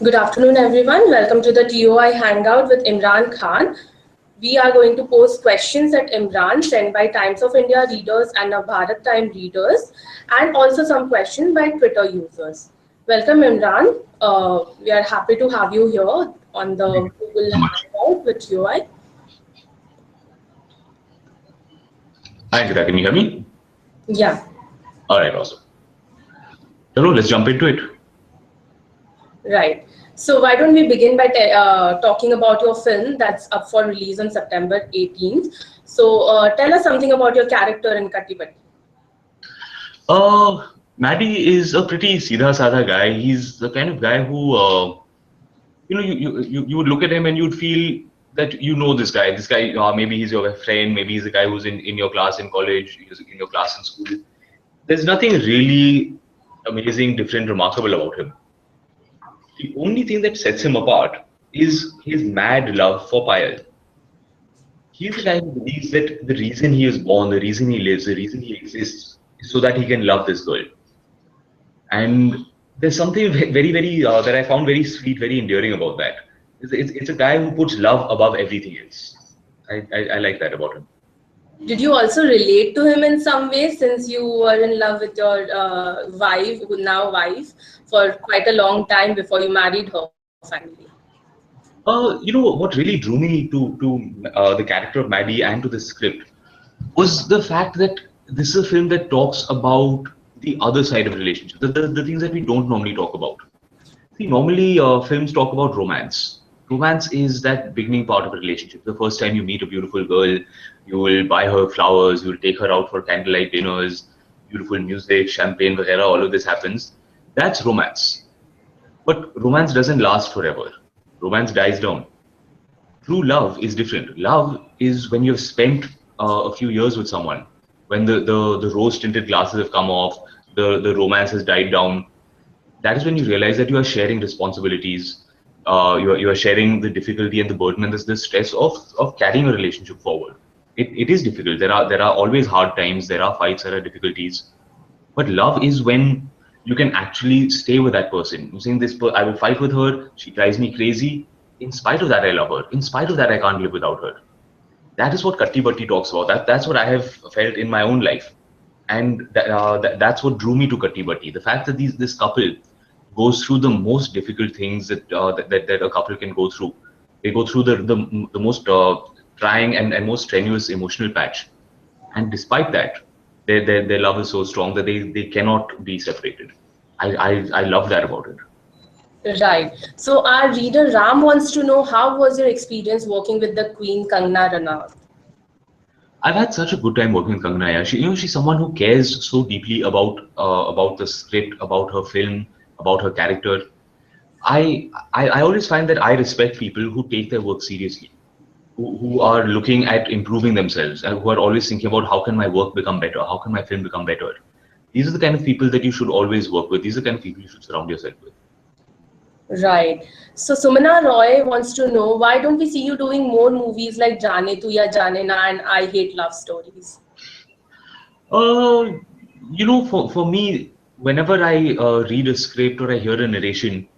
Good afternoon, everyone. Welcome to the TOI Hangout with Imran Khan. We are going to post questions at Imran sent by Times of India readers and Bharat Time readers, and also some questions by Twitter users. Welcome, Imran. We are happy to have you here on the Thank you Google so much. Hangout with TOI. Hi, Ankita, can you hear me? Yeah, All right, awesome. Hello, let's jump into it. right. So why don't we begin by talking about your film that's up for release on September 18th. So tell us something about your character in Kattipatti. Maddie is a pretty Siddha Sadha guy. He's the kind of guy who, you would look at him and you'd feel that you know this guy. This guy, maybe he's your friend, maybe he's the guy who's in your class in college, he's in your class in school. There's nothing really amazing, different, remarkable about him. The only thing that sets him apart is his mad love for Payal. He's the guy who believes that the reason he is born, the reason he lives, the reason he exists is so that he can love this girl. And there's something very, that I found very sweet, very endearing about that. It's a guy who puts love above everything else. I like that about him. Did you also relate to him in some way since you were in love with your wife, now wife, for quite a long time before you married her finally? What really drew me to the character of Maddie and to the script was the fact that this is a film that talks about the other side of relationships, the things that we don't normally talk about. See, normally films talk about romance. Romance is that beginning part of a relationship. The first time you meet a beautiful girl, you will buy her flowers, you will take her out for candlelight dinners, beautiful music, champagne, वगैरह, all of this happens. That's romance. But romance doesn't last forever. Romance dies down. True love is different. Love is when you've spent a few years with someone, when the rose tinted glasses have come off, the romance has died down. That is when you realize that you are sharing responsibilities, you are sharing the difficulty and the burden and the stress of carrying a relationship forward. It is difficult. There are always hard times. There are fights. There are difficulties. But love is when you can actually stay with that person. You're saying this, I will fight with her. She drives me crazy. In spite of that, I love her. In spite of that, I can't live without her. That is what Katti Batti talks about. That's what I have felt in my own life, and that's what drew me to Katti Batti. The fact that this couple goes through the most difficult things that a couple can go through. They go through the most trying and most strenuous emotional patch, and despite that, their love is so strong that they cannot be separated. I love that about it. Right. So our reader Ram wants to know how was your experience working with the Queen Kangana Ranaut? I've had such a good time working with Kangana. Yeah. She's someone who cares so deeply about the script, about her film, about her character. I always find that I respect people who take their work seriously, who are looking at improving themselves, and who are always thinking about how can my work become better, how can my film become better. These are the kind of people that you should always work with. These are the kind of people you should surround yourself with. Right. So Sumana Roy wants to know why don't we see you doing more movies like Jaane Tu Ya Jaane Na and I Hate Love Stories? Uh, for me, whenever I read a script or I hear a narration,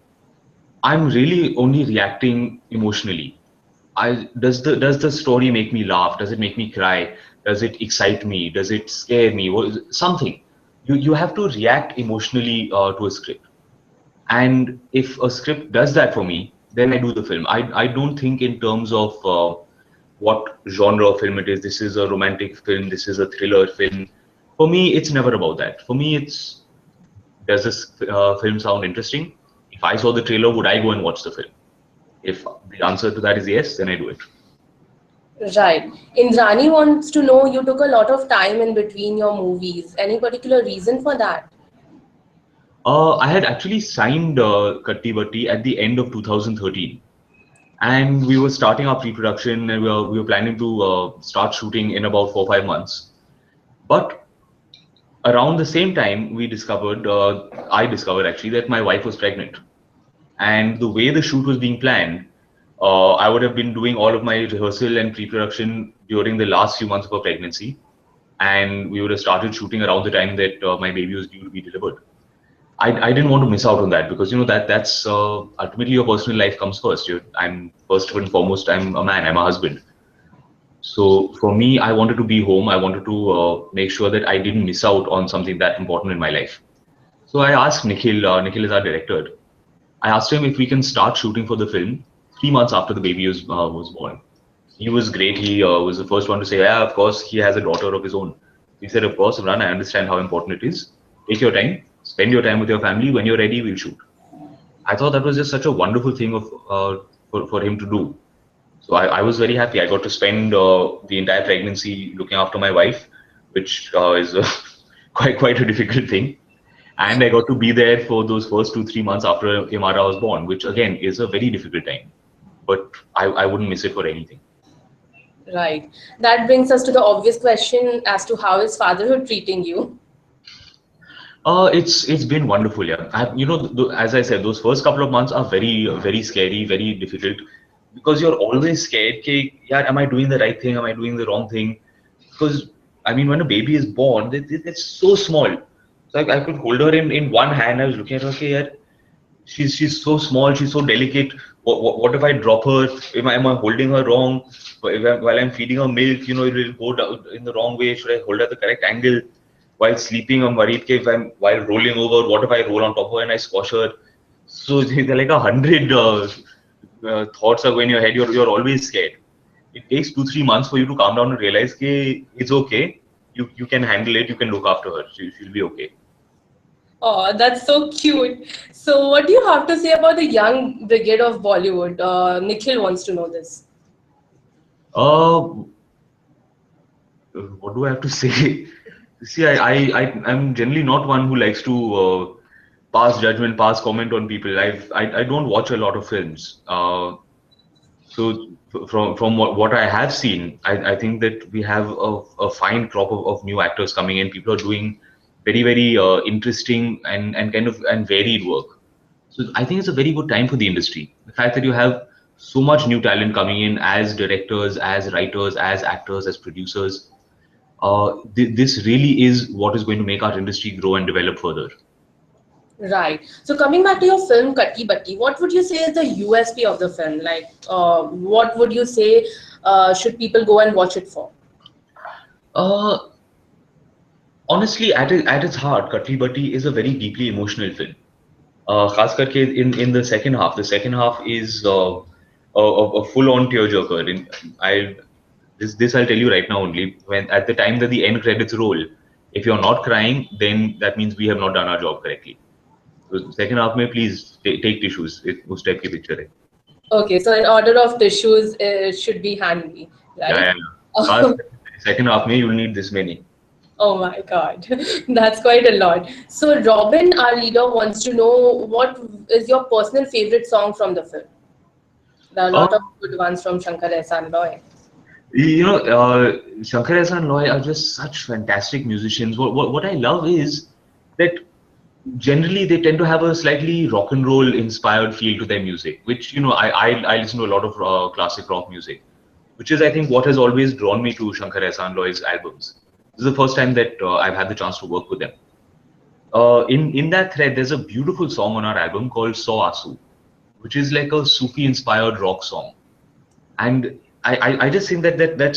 I'm really only reacting emotionally. Does the story make me laugh? Does it make me cry? Does it excite me? Does it scare me? Something. You have to react emotionally to a script. And if a script does that for me, then I do the film. I don't think in terms of what genre of film it is. This is a romantic film. This is a thriller film. For me, it's never about that. For me, it's does this film sound interesting? If I saw the trailer, would I go and watch the film? If the answer to that is yes, then I do it. Right. Indrani wants to know you took a lot of time in between your movies. Any particular reason for that? I had actually signed Katti Batti at the end of 2013, and we were starting our pre-production, and we were planning to start shooting in about 4 or 5 months. But around the same time, I discovered actually that my wife was pregnant, and the way the shoot was being planned, I would have been doing all of my rehearsal and pre-production during the last few months of her pregnancy, and we would have started shooting around the time that my baby was due to be delivered. I didn't want to miss out on that because that's ultimately your personal life comes first. I'm first and foremost, I'm a man, I'm a husband. So for me, I wanted to be home. I wanted to make sure that I didn't miss out on something that important in my life. So I asked Nikhil. Nikhil is our director. I asked him if we can start shooting for the film 3 months after the baby was born. He was great. He was the first one to say, "Yeah, of course, he has a daughter of his own." He said, "Of course, Imran, I understand how important it is. Take your time, spend your time with your family. When you're ready, we'll shoot." I thought that was just such a wonderful thing for him to do. So I was very happy. I got to spend the entire pregnancy looking after my wife, which is quite a difficult thing. And I got to be there for those first 2 3 months after Imara was born, which again is a very difficult time. But I wouldn't miss it for anything. Right. That brings us to the obvious question as to how is fatherhood treating you? It's been wonderful, yeah. As I said, those first couple of months are very scary, very difficult because you're always scared. Okay, yeah, am I doing the right thing? Am I doing the wrong thing? Because I mean, when a baby is born, it's so small. So I could hold her in one hand. I was looking at her. Okay, yeah, she's so small. She's so delicate. What if I drop her? Am I holding her wrong? While I'm feeding her milk, it will go down in the wrong way. Should I hold her at the correct angle? While sleeping, I'm worried if I'm while rolling over, what if I roll on top of her and I squash her? So they're like 100 thoughts are going in your head. You're always scared. It takes 2 3 months for you to calm down and realize that it's okay. You can handle it. You can look after her. She'll be okay. Oh, that's so cute. So, what do you have to say about the young brigade of Bollywood? Nikhil wants to know this. Uh, what do I have to say? See, I'm generally not one who likes to pass judgment, pass comment on people. I don't watch a lot of films. So from what I have seen, I think that we have a fine crop of new actors coming in. People are doing very interesting and kind of and varied work. So I think it's a very good time for the industry. The fact that you have so much new talent coming in as directors, as writers, as actors, as producers. This really is what is going to make our industry grow and develop further. Right. So, coming back to your film Katti Batti, what would you say is the USP of the film? Like, what would you say should people go and watch it for? Uh, Honestly, at its heart, Katli Batti is a very deeply emotional film. खास करके in the second half. The second half is a full-on tearjerker. I this I'll tell you right now only. When at the time that the end credits roll, if you're not crying, then that means we have not done our job correctly. So second half में please take tissues. उस type की picture है. Okay, so in order of tissues, it should be handy, right? Yeah. खास second half में you'll need this many. Oh my God, that's quite a lot. So Robin, our leader, wants to know what is your personal favorite song from the film? There are a Uh, lot of good ones from Shankar Ehsaan Loy. Shankar Ehsaan and Loy are just such fantastic musicians. What I love is that generally they tend to have a slightly rock and roll inspired feel to their music, which I listen to a lot of classic rock music, which is I think what has always drawn me to Shankar Ehsaan Loy's albums. This is the first time that I've had the chance to work with them. In that thread, there's a beautiful song on our album called So Asu, which is like a Sufi inspired rock song. And I just think that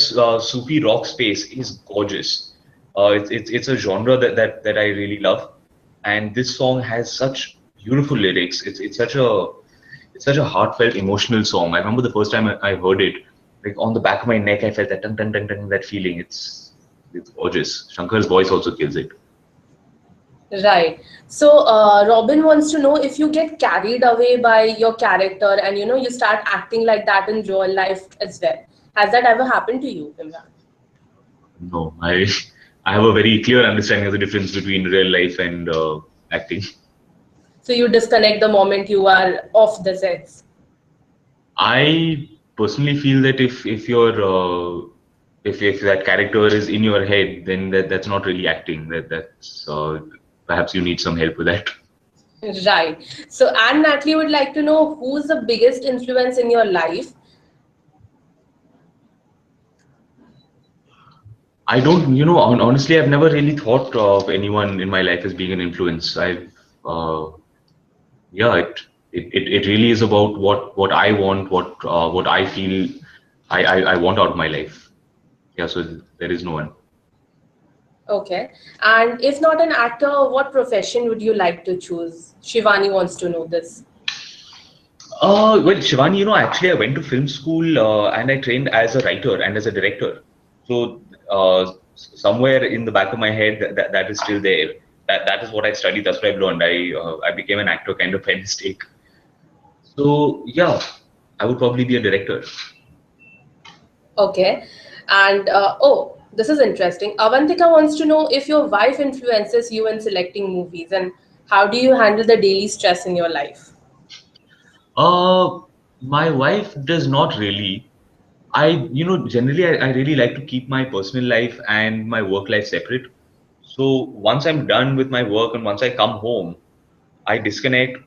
Sufi rock space is gorgeous. It's a genre that I really love, and this song has such beautiful lyrics. It's such a heartfelt, emotional song. I remember the first time I heard it, like on the back of my neck, I felt that tung, tung, tung, tung, that feeling. It's gorgeous. Shankar's voice also kills it. Right. So Robin wants to know if you get carried away by your character and you start acting like that in real life as well. Has that ever happened to you, Imran? No, I have a very clear understanding of the difference between real life and acting. So you disconnect the moment you are off the sets. I personally feel that if you're if that character is in your head, then that's not really acting. That's perhaps you need some help with that. Right. So Anne Natalie would like to know who's the biggest influence in your life. I don't, honestly, I've never really thought of anyone in my life as being an influence. uh, yeah, it really is about what I want, what I feel I want out of my life. Yeah, so there is no one. Okay. And if not an actor, what profession would you like to choose? Shivani wants to know this. Well, Shivani, actually, I went to film school and I trained as a writer and as a director. So somewhere in the back of my head, that is still there. That is what I studied. That's what I've learned. I became an actor kind of by mistake. So yeah, I would probably be a director. Okay. And oh, this is interesting. Avantika wants to know if your wife influences you in selecting movies and how do you handle the daily stress in your life? Uh, my wife does not really. Generally, I really like to keep my personal life and my work life separate. So once I'm done with my work and once I come home, I disconnect.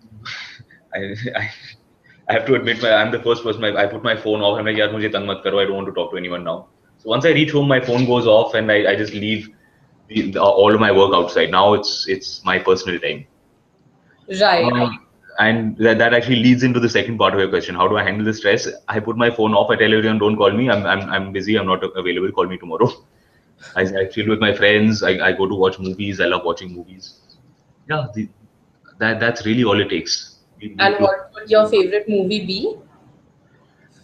I, I, I have to admit, I'm the first person. I put my phone off. I'm like, yaar, mujhe tang mat karo. I don't want to talk to anyone now. So once I reach home, my phone goes off, and I just leave all of my work outside. Now it's my personal time. Right. Uh, and that actually leads into the second part of your question. How do I handle the stress? I put my phone off. I tell everyone, don't call me. I'm busy. I'm not available. Call me tomorrow. I chill with my friends. I go to watch movies. I love watching movies. Yeah, that's really all it takes. We And do. what would your favorite movie be?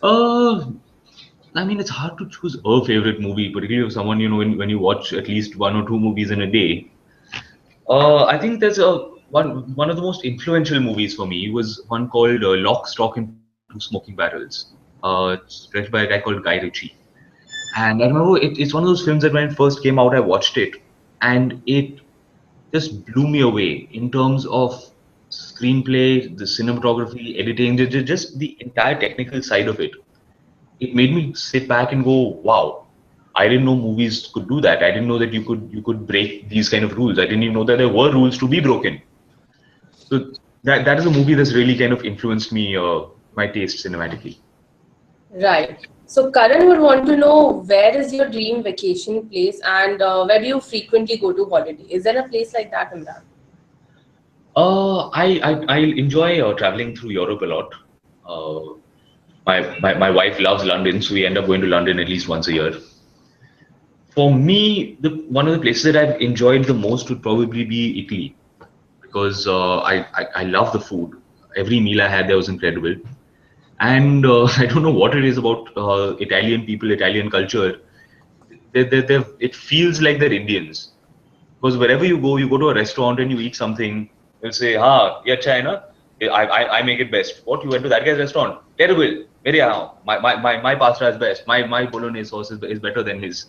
Uh, I mean, it's hard to choose a favorite movie, particularly if someone, when you watch at least one or two movies in a day. I think there's one of the most influential movies for me was one called Lock, Stock, and Two Smoking Barrels. It's directed by a guy called Guy Ritchie. And I remember it's one of those films that when it first came out, I watched it, and it just blew me away in terms of screenplay, the cinematography, editing, just the entire technical side of it. It made me sit back and go, wow, I didn't know movies could do that. I didn't know that you could break these kind of rules. I didn't even know that there were rules to be broken. So that is a movie that's really kind of influenced me, my taste cinematically. Right. So Karan would want to know where is your dream vacation place and where do you frequently go to holiday? Is there a place like that, Imran? I enjoy traveling through Europe a lot. Uh, my wife loves London, so we end up going to London at least once a year. For me, the one of the places that I've enjoyed the most would probably be Italy because I love the food. Every meal I had there was incredible. And I don't know what it is about Italian people, Italian culture. It feels like they're Indians. Because wherever you go to a restaurant and you eat something, they'll say, "Ha, ye acha hai na? I make it best." What, you went to that guy's restaurant? Terrible. Mere yahan, my pasta is best. My bolognese sauce is better than his.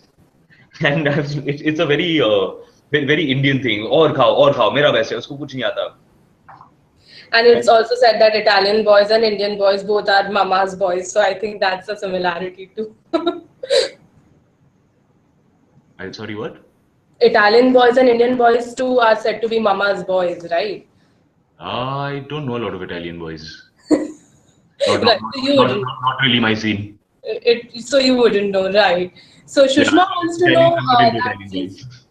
And it's a very Indian thing. और खाओ, मेरा best है, उसको कुछ नहीं आता. And it's also said that Italian boys and Indian boys both are mama's boys. So I think that's a similarity too. I'm sorry, what? Italian boys and Indian boys too are said to be mama's boys, right? I don't know a lot of Italian boys. Not not Right. not So you not, wouldn't. not, not really my scene. So you wouldn't know, right? So Yeah, Shushma wants to know Italians are not into that Italian since boys.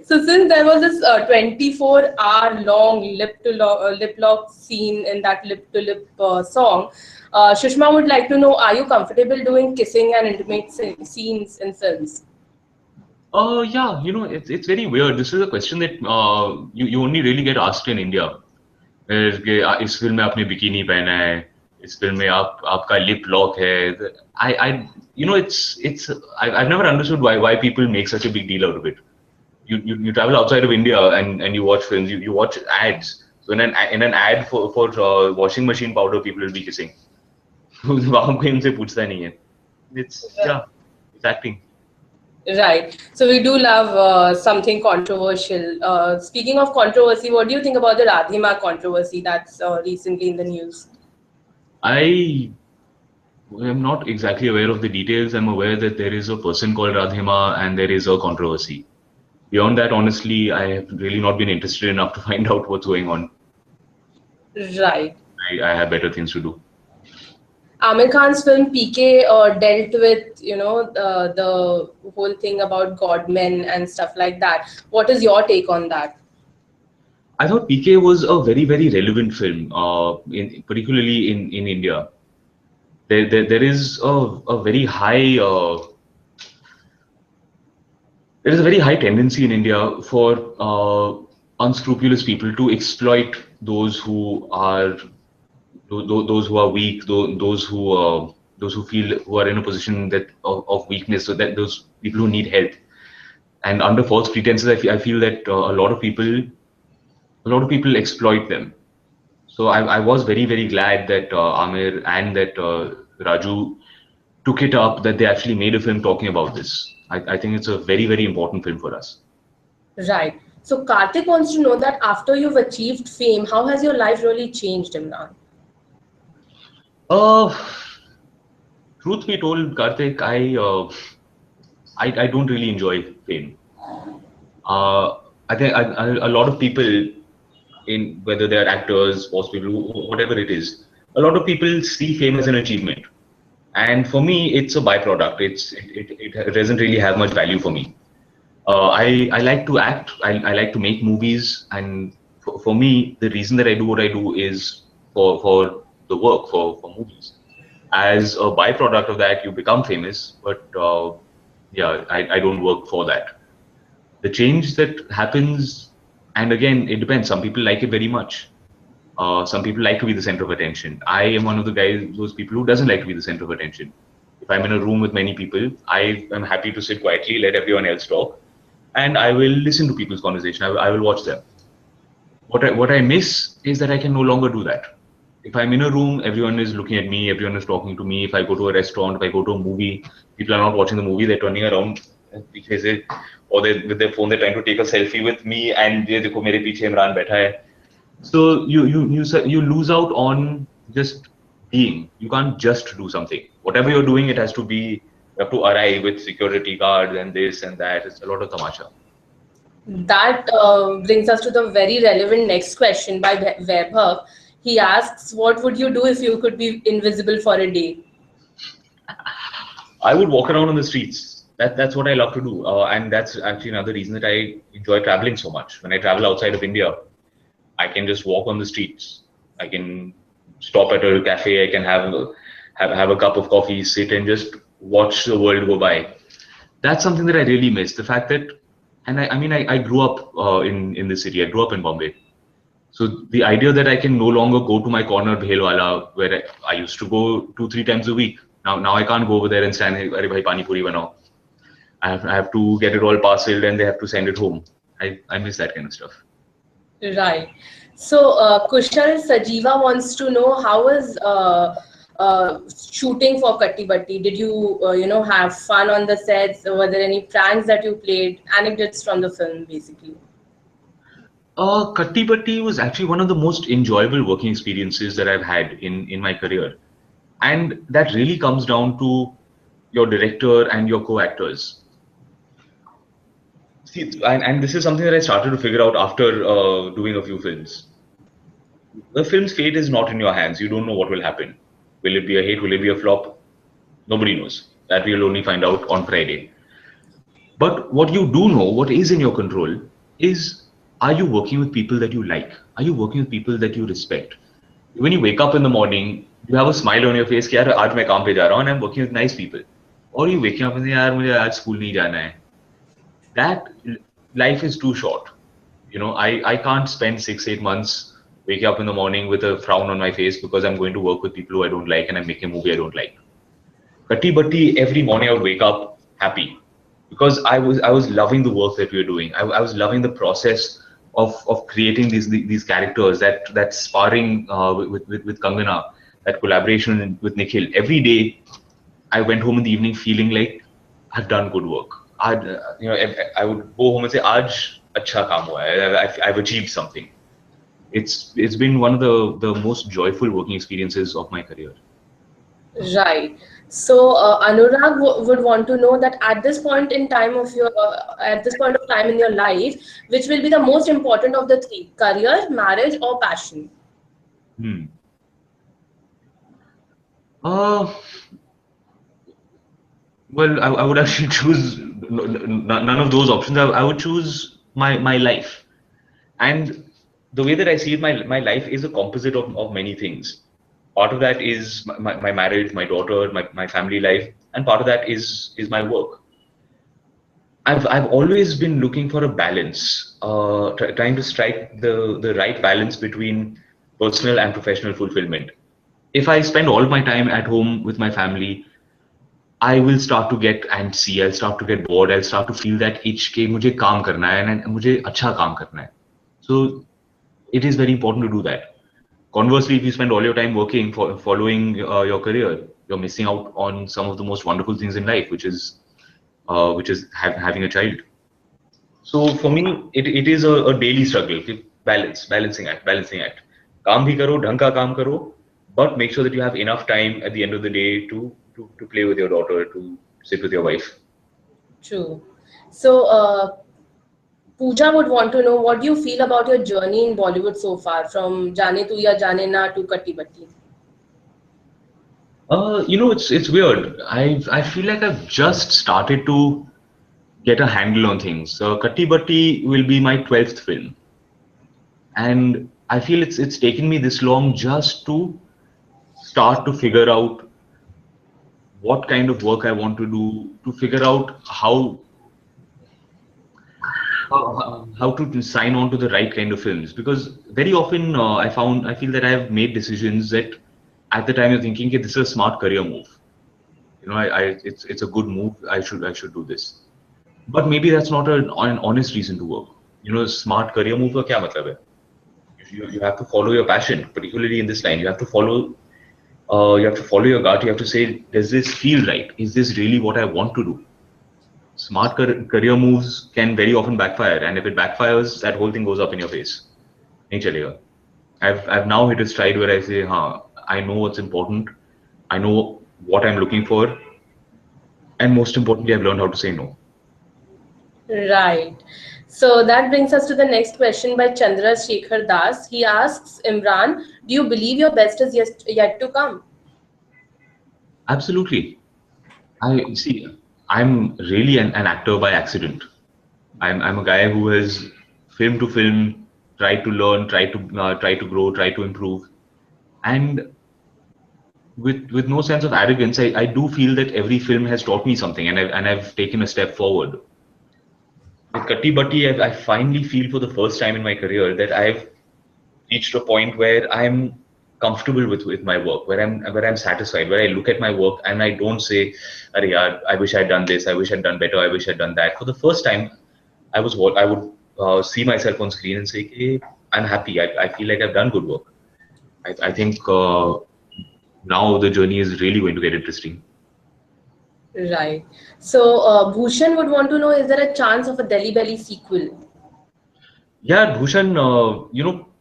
so since there was this 24-hour long lip lock scene in that lip to lip song, Shushma would like to know: are you comfortable doing kissing and intimate scenes in films? Yeah, it's very weird. This is a question that you only really get asked in India. कि इस film में आपने bikini पहना है, इस film में आपका lip lock है. I it's I've never understood why people make such a big deal out of it. You travel outside of India and you watch films, you watch ads. So in an ad for washing machine powder, people will be kissing. वहाँ कोई उनसे पूछता नहीं है. It's yeah, it's acting. Right. So we do love something controversial. Speaking of controversy, what do you think about the Radhima controversy that's recently in the news? I am not exactly aware of the details. I'm aware that there is a person called Radhima and there is a controversy. Beyond that, honestly, I have really not been interested enough to find out what's going on. Right. I have better things to do. Amir Khan's film PK dealt with, the whole thing about godmen and stuff like that. What is your take on that? I thought PK was a very relevant film, particularly in India. There is a very high there is a very high tendency in India for unscrupulous people to exploit those who are those who are weak, those who feel who are in a position that of weakness, so that those people who need help. And under false pretenses, I feel that a lot of people exploit them. So I was very glad that Amir and that Raju took it up, that they actually made a film talking about this. I think it's a very important film for us. Right. So Karthik wants to know that after you've achieved fame, how has your life really changed, Imran? Uh, Truth be told, Karthik, I don't really enjoy fame. Uh, I think a lot of people, in whether they are actors, sports people, whatever it is, a lot of people see fame as an achievement. And for me, it's a byproduct. It doesn't really have much value for me. I like to act. I like to make movies, and for me, the reason that I do what I do is for the work for movies. As a byproduct of that, you become famous, but yeah, I don't work for that. The change that happens, and again, it depends. Some people like it very much. Some people like to be the center of attention. I am one of the guys, those people who doesn't like to be the center of attention. If I'm in a room with many people, I am happy to sit quietly, let everyone else talk, and I will listen to people's conversation. I will watch them. What I miss is that I can no longer do that. If I'm in a room, everyone is looking at me, everyone is talking to me. If I go to a restaurant, if I go to a movie, people are not watching the movie, they're turning around पीछे से, or they with their phone, they're trying to take a selfie with me, and ये देखो मेरे पीछे इमरान बैठा है. So you lose out on just being. You can't just do something. Whatever you're doing, it has to be. You have to arrive with security guards and this and that. It's a lot of tamasha. That brings us to the very relevant next question by Vaibhav. He asks, what would you do if you could be invisible for a day? I would walk around on the streets. That's what I love to do, and that's actually another reason that I enjoy traveling so much. When I travel outside of India, I can just walk on the streets. I can stop at a cafe. I can have a cup of coffee, sit and just watch the world go by. That's something that I really miss. The fact that, and I mean, I grew up in the city. I grew up in Bombay. So the idea that I can no longer go to my corner Bhelwala, where I used to go 2 3 times a week. Now I can't go over there and stand. Arey bhai pani puri banao. I have to get it all parceled and they have to send it home. I miss that kind of stuff. Right. So Kushal Sajiva wants to know how was shooting for Katti Batti? Did you have fun on the sets? Were there any pranks that you played? Anecdotes from the film, basically. Katti Batti was actually one of the most enjoyable working experiences that I've had in my career. And that really comes down to your director and your co-actors. See, and this is something that I started to figure out after doing a few films. The film's fate is not in your hands. You don't know what will happen. Will it be a hit? Will it be a flop? Nobody knows. That we'll only find out on Friday. But what you do know, what is in your control, is, are you working with people that you like? Are you working with people that you respect? When you wake up in the morning, you have a smile on your face कि यार आज मैं काम पे जा रहा हूँ and I'm working with nice people. Or you waking up and say यार मुझे आज स्कूल नहीं जाना है. That life is too short. I can't spend 6 8 months waking up in the morning with a frown on my face because I'm going to work with people who I don't like and I'm making a movie I don't like. Katti Batti, every morning I would wake up happy because I was loving the work that we were doing. I was loving the process of creating these characters, that sparring with Kangana, that collaboration with Nikhil. Every day I went home in the evening feeling like I've done good work. I would go home and say, "Aaj अच्छा काम हुआ है. I've achieved something." It's been one of the most joyful working experiences of my career. Right. So Anurag would want to know that at this point of time in your life, which will be the most important of the three: career, marriage, or passion? Hmm. Uh, well, I would actually choose none of those options. I would choose my life. And the way that I see it, my life is a composite of many things. Part of that is my marriage, my daughter, my family life, and part of that is my work. I've always been looking for a balance, trying to strike the right balance between personal and professional fulfillment. If I spend all my time at home with my family, I will start to get antsy. I'll start to get bored. I'll start to feel that itch कि मुझे काम करना है and मुझे अच्छा काम करना है. So it is very important to do that. Conversely, if you spend all your time working for following your career, you're missing out on some of the most wonderful things in life, which is having a child. So for me, it is a daily struggle. कि balancing act. काम भी करो, ढंग का काम करो, but make sure that you have enough time at the end of the day to play with your daughter, to sit with your wife. True. So, Pooja would want to know what do you feel about your journey in Bollywood so far, from Jaane Tu Ya Jaane Na to Katti Batti? It's weird. I feel like I've just started to get a handle on things. Katti Batti will be my 12th film, and I feel it's taken me this long just to start to figure out what kind of work I want to do, to figure out how to sign on to the right kind of films. Because very often I feel that I have made decisions that at the time you're thinking, okay, this is a smart career move. It's a good move. I should do this. But maybe that's not an honest reason to work. Smart career move का क्या मतलब है? You have to follow your passion, particularly in this line. You have to follow your gut. You have to say, does this feel right? Is this really what I want to do? Smart career moves can very often backfire, and if it backfires, that whole thing goes up in your face. नहीं चलेगा. I've now hit a stride where I say, I know what's important. I know what I'm looking for, and most importantly, I've learned how to say no. Right. So that brings us to the next question by Chandra Shekhar Das. He asks Imran, do you believe your best is yet to come? Absolutely. I see. I'm really an actor by accident. I'm a guy who has film to film tried to learn, try to grow, try to improve, and with no sense of arrogance, I do feel that every film has taught me something, and I've taken a step forward. With Katti Batti, I finally feel for the first time in my career that I've reached a point where I'm comfortable with my work, where I'm satisfied, where I look at my work and I don't say, "Arey yaar, I wish I'd done this, I wish I'd done better, I wish I'd done that." For the first time, I would see myself on screen and say, "Hey, I'm happy. I feel like I've done good work." I think now the journey is really going to get interesting. Right. So Bhushan would want to know, is there a chance of a Delhi Belly sequel? Yeah, Bhushan,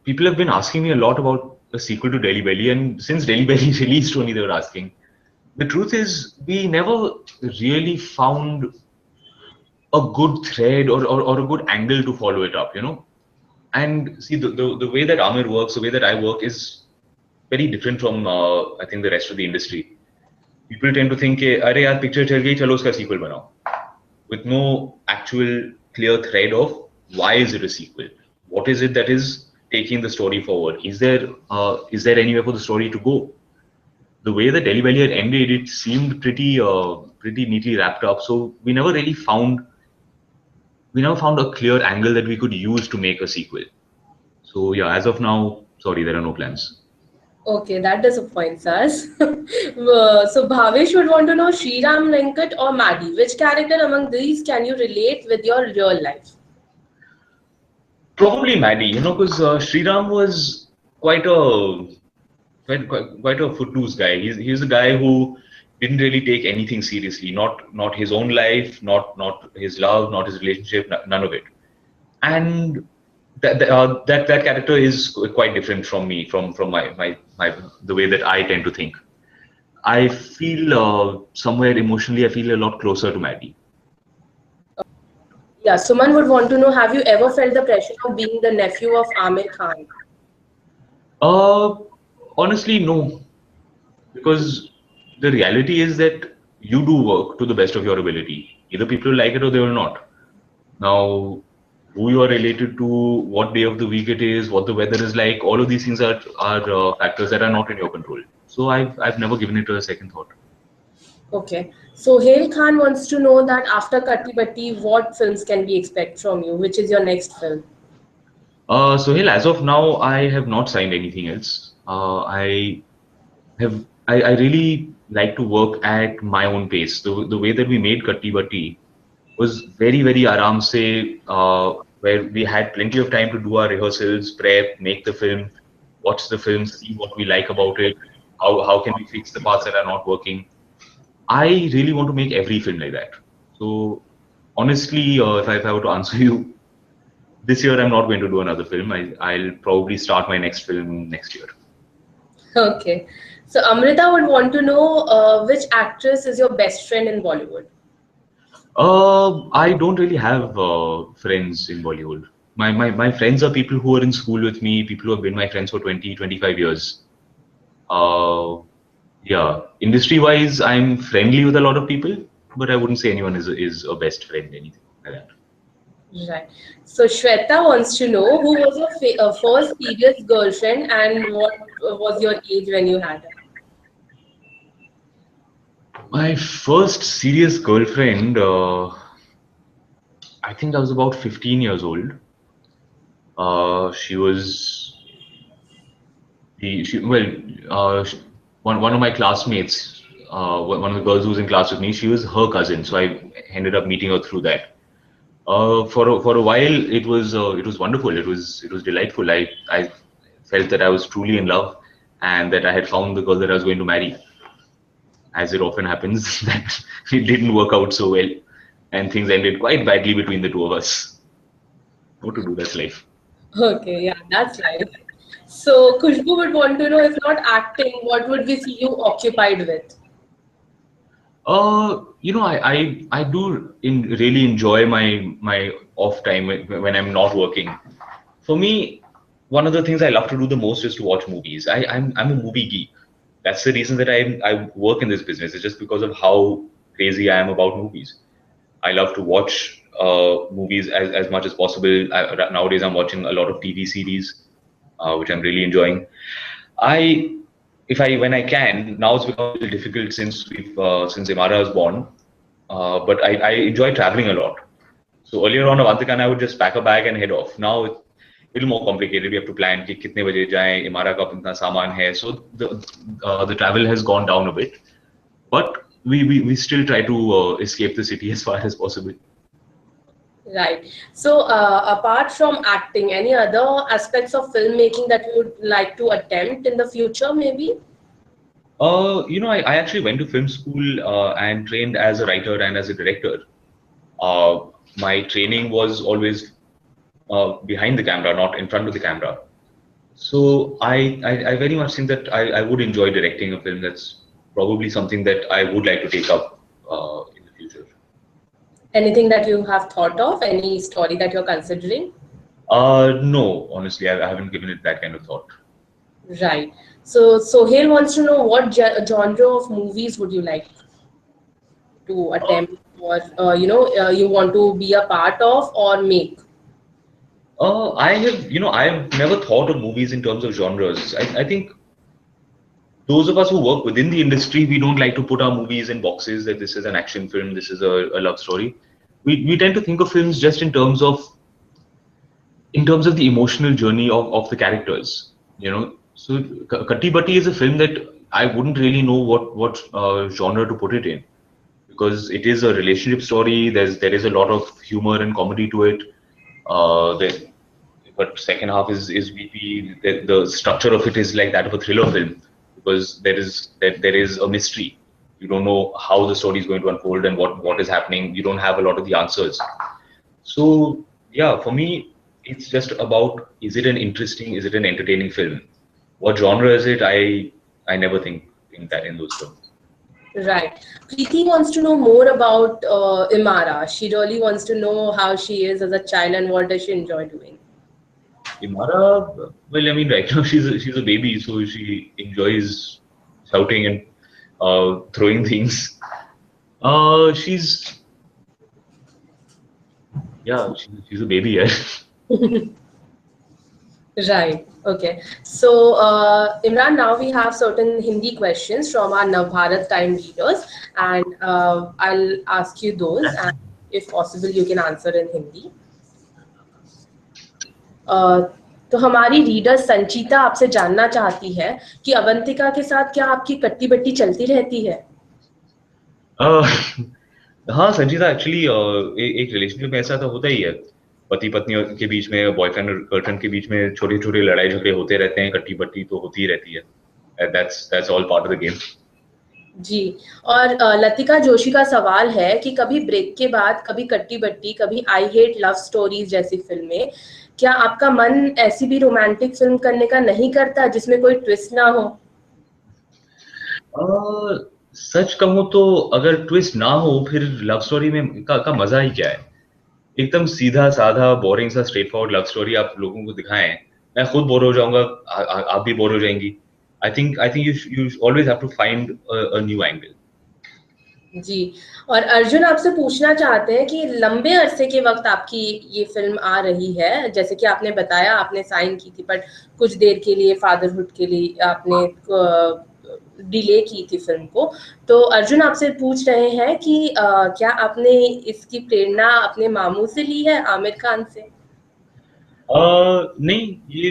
people have been asking me a lot about a sequel to Delhi Belly, and since Delhi Belly released, only they were asking. The truth is, we never really found a good thread or a good angle to follow it up. And see, the way that Amir works, the way that I work is very different from, I think, the rest of the industry. People tend to think, अरे यार picture चल गई, चलो उसका sequel बनाओ, with no actual clear thread of why is it a sequel? What is it that is taking the story forward? Is there anywhere for the story to go? The way that Delhi Belly had ended, it seemed pretty neatly wrapped up. So we never found a clear angle that we could use to make a sequel. So yeah, as of now, sorry, there are no plans. Okay, that disappoints us. So Bhavesh would want to know Sriram Venkat or Maddie. Which character among these can you relate with your real life? Probably Maddie, because Sriram was quite a quite a footloose guy. He's a guy who didn't really take anything seriously. Not his own life, not his love, not his relationship, none of it. And that character is quite different from me, from my the way that I tend to think. I feel somewhere emotionally, I feel a lot closer to Maddie. Yeah, Suman would want to know, have you ever felt the pressure of being the nephew of Amir Khan? Uh, Honestly, no, because the reality is that you do work to the best of your ability. Either people like it or they will not. Now, who you are related to, what day of the week it is, what the weather is like. All of these things are factors that are not in your control. So I've never given it a second thought. Okay. So Hail Khan wants to know that after Katti Batti, what films can we expect from you? Which is your next film? Sohail, as of now, I have not signed anything else. I really like to work at my own pace. The way that we made Katti Batti was very, very aram se, where we had plenty of time to do our rehearsals, prep, make the film, watch the film, see what we like about it, how can we fix the parts that are not working. I really want to make every film like that. So honestly, if I were to answer you, this year I'm not going to do another film. I'll probably start my next film next year. Okay. So Amrita would want to know which actress is your best friend in Bollywood? I don't really have friends in Bollywood. My friends are people who are in school with me, people who have been my friends for 20, 25 years. Uh, yeah, industry-wise, I'm friendly with a lot of people, but I wouldn't say anyone is a best friend, anything like that. Right. So Shweta wants to know who was your first serious girlfriend and what was your age when you had her? My first serious girlfriend, I think I was about 15 years old. She was the she well, one of my classmates, one of the girls who was in class with me, she was her cousin, so I ended up meeting her through that. For a while, it was wonderful. It was delightful. I felt that I was truly in love, and that I had found the girl that I was going to marry. As it often happens, that it didn't work out so well, and things ended quite badly between the two of us. What to do? That's life. Okay, yeah, that's life. So Khushbu would want to know if not acting, what would we see you occupied with? I do really enjoy my off time when I'm not working. For me, one of the things I love to do the most is to watch movies. I'm a movie geek. That's the reason that I work in this business. It's just because of how crazy I am about movies. I love to watch movies as much as possible. Nowadays, I'm watching a lot of TV series, which I'm really enjoying. I, if I when I can, now it's become a little difficult since Imara was born. But I enjoy traveling a lot. So earlier on, Avantika, I would just pack a bag and head off. Now it's a little more complicated. We have to plan कि कितने बजे जाएं, इमारा का कितना सामान है. So the travel has gone down a bit, but we still try to escape the city as far as possible. Right. So apart from acting, any other aspects of filmmaking that you would like to attempt in the future, maybe? I actually went to film school and trained as a writer and as a director. Uh, my training was always behind the camera, not in front of the camera. So I very much think that I would enjoy directing a film. That's probably something that I would like to take up in the future. Anything that you have thought of? Any story that you're considering? No, honestly, I haven't given it that kind of thought. Right. So Sohail wants to know what genre of movies would you like to Uh, attempt or you want to be a part of or make? I've never thought of movies in terms of genres. I think those of us who work within the industry, we don't like to put our movies in boxes that this is an action film, this is a love story. We tend to think of films just in terms of the emotional journey of the characters. So Katti Batti is a film that I wouldn't really know what genre to put it in, because it is a relationship story. There is a lot of humor and comedy to it. There, but second half is VP. The structure of it is like that of a thriller film, because there is a mystery. You don't know how the story is going to unfold and what is happening. You don't have a lot of the answers. So yeah, for me, it's just about, is it an interesting, is it an entertaining film? What genre is it? I never think in those terms. Right. Preeti wants to know more about Imara. She really wants to know how she is as a child and what does she enjoy doing. Imara, well, I mean, right now she's a baby, so she enjoys shouting and throwing things. She's Yeah, she's a baby, yeah. Right. Okay. So, Imran, now we have certain Hindi questions from our Navbharat Time readers, and I'll ask you those, and if possible, you can answer in Hindi. Uh, तो हमारी reader संचिता आपसे जानना चाहती है कि अवंतिका के साथ क्या आपकी कट्टी बट्टी चलती रहती है? Uh, हाँ संजीदा एक्चुअली एक रिलेशनशिप में ऐसा तो होता ही है। पति पत्नी के बीच में, बॉयफ्रेंड और गर्लफ्रेंड के बीच में छोटे छोटे लड़ाई झगड़े होते रहते हैं, कट्टी बट्टी तो होती ही रहती है। That's all part of the game. जी। और लतिका जोशी का सवाल है कि कभी ब्रेक के बाद कभी कट्टी बट्टी, कभी आई हेट लव स्टोरीज जैसी फिल्में, क्या आपका मन ऐसी भी रोमांटिक फिल्म करने का नहीं करता जिसमें कोई ट्विस्ट ना हो? सच कहूँ तो अगर ट्विस्ट ना हो फिर लव स्टोरी में का मजा ही क्या है। एकदम सीधा साधा बोरिंग सा स्ट्रेट फॉरवर्ड लव स्टोरी आप लोगों को दिखाएं, मैं खुद बोर हो जाऊंगा, आप भी बोर हो जाएंगी। I think you always have to find a new angle. जी। और अर्जुन आपसे पूछना चाहते हैं कि लंबे अरसे के वक्त आपकी ये फिल्म आ रही है, जैसे कि आपने बताया आपने साइन की थी, बट कुछ देर के लिए फादरहुड के लिए आपने डिले की थी फिल्म को। तो अर्जुन आपसे पूछ रहे हैं कि क्या आपने इसकी प्रेरणा अपने मामू से ली है, आमिर खान से? नहीं, ये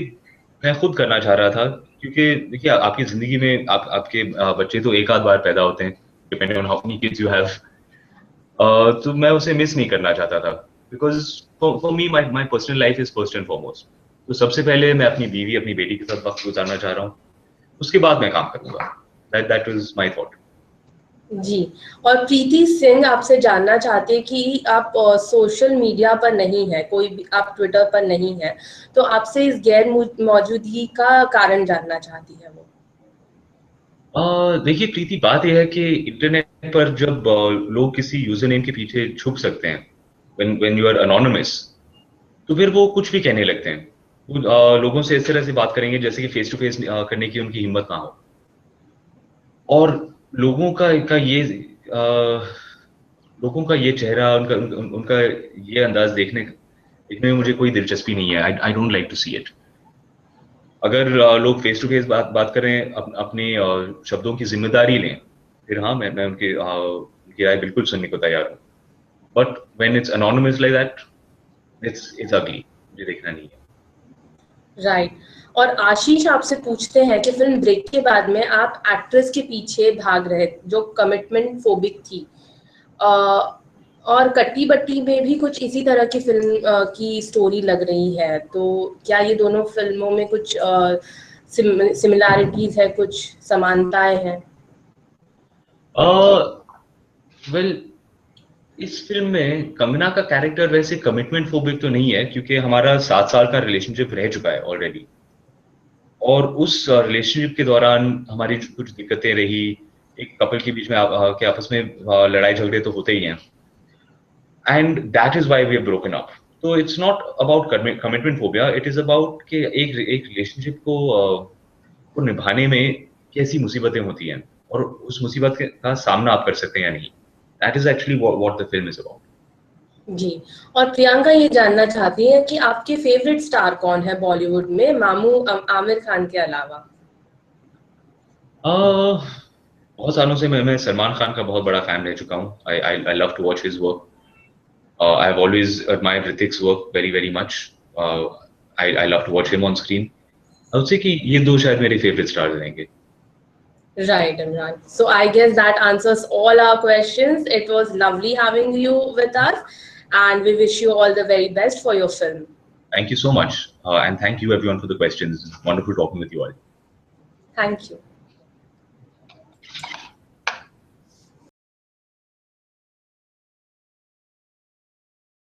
मैं खुद करना चाह रहा था, क्योंकि देखिए आपकी जिंदगी में आपके बच्चे तो एक आध बार पैदा होते हैं, depending on how many kids you have. तो मैं उसे मिस नहीं करना चाहता था, because for me my personal life is first and foremost. तो सबसे पहले मैं अपनी बीवी, अपनी बेटी के साथ वक्त गुजारना चाह रहा हूँ, उसके बाद मैं काम करूंगा। That was my thought. जी। और प्रीति सिंह आपसे जानना चाहते हैं कि आप सोशल मीडिया पर नहीं है, कोई भी आप ट्विटर पर नहीं है, तो आपसे इस गैर मौजूदगी का कारण जानना चाहती है वो। देखिए प्रीति, बात यह है कि इंटरनेट पर जब लोग किसी यूजर नेम के पीछे छुप सकते हैं, व्हेन यू आर अनोनिमस, तो फिर वो कुछ भी कहने लगते हैं। वो लोगों से इस तरह से बात करेंगे जैसे कि फेस टू फेस करने की उनकी हिम्मत ना हो। और लोगों अ, ये चेहरा, उनका ये अंदाज देखने देखने में मुझे कोई दिलचस्पी नहीं है। I don't like to see it. अगर लोग फेस टू फेस बात करें, अपने शब्दों की जिम्मेदारी लें, फिर हाँ, मैं उनकी राय बिल्कुल सुनने को तैयार हूँ। But when it's anonymous like that, it's अगली, मुझे देखना नहीं है। राइट। और आशीष आपसे पूछते हैं कि फिल्म ब्रेक के बाद में आप एक्ट्रेस के पीछे भाग रहे जो कमिटमेंट फोबिक थी, अ, और कट्टी बट्टी में भी कुछ इसी तरह की फिल्म की स्टोरी लग रही है, तो क्या ये दोनों फिल्मों में कुछ सिमिलैरिटीज है, कुछ समानताएं हैं? वेल, इस फिल्म में कंगना का कैरेक्टर वैसे कमिटमेंट फोबिक तो नहीं है, क्योंकि हमारा 7 साल का रिलेशनशिप रह चुका है ऑलरेडी। और उस रिलेशनशिप के दौरान हमारी कुछ दिक्कतें रही। एक कपल के बीच में के आपस में लड़ाई झगड़े तो होते ही हैं, and that is why we have broken up. तो it's not about commitment phobia, it is about कि एक रिलेशनशिप को निभाने में कैसी मुसीबतें होती हैं, और उस मुसीबत का सामना आप कर सकते हैं या नहीं। That is actually what the film is about. जी। और प्रियंका ये जानना चाहती है कि आपके फेवरेट स्टार कौन है बॉलीवुड में, मामू आमिर खान के अलावा? बहुत सालों से मैं सलमान खान का बहुत बड़ा फैन रह चुका हूँ। I love to watch his work. I have always admired Hrithik's work very very much. I love to watch him on screen. I would say कि ये दो शायद मेरे फेवरेट स्टार्स रहेंगे। Right, Imran. So I guess that answers all our questions. It was lovely having you with us, and we wish you all the very best for your film. Thank you so much, and thank you everyone for the questions. Wonderful talking with you all. Thank you.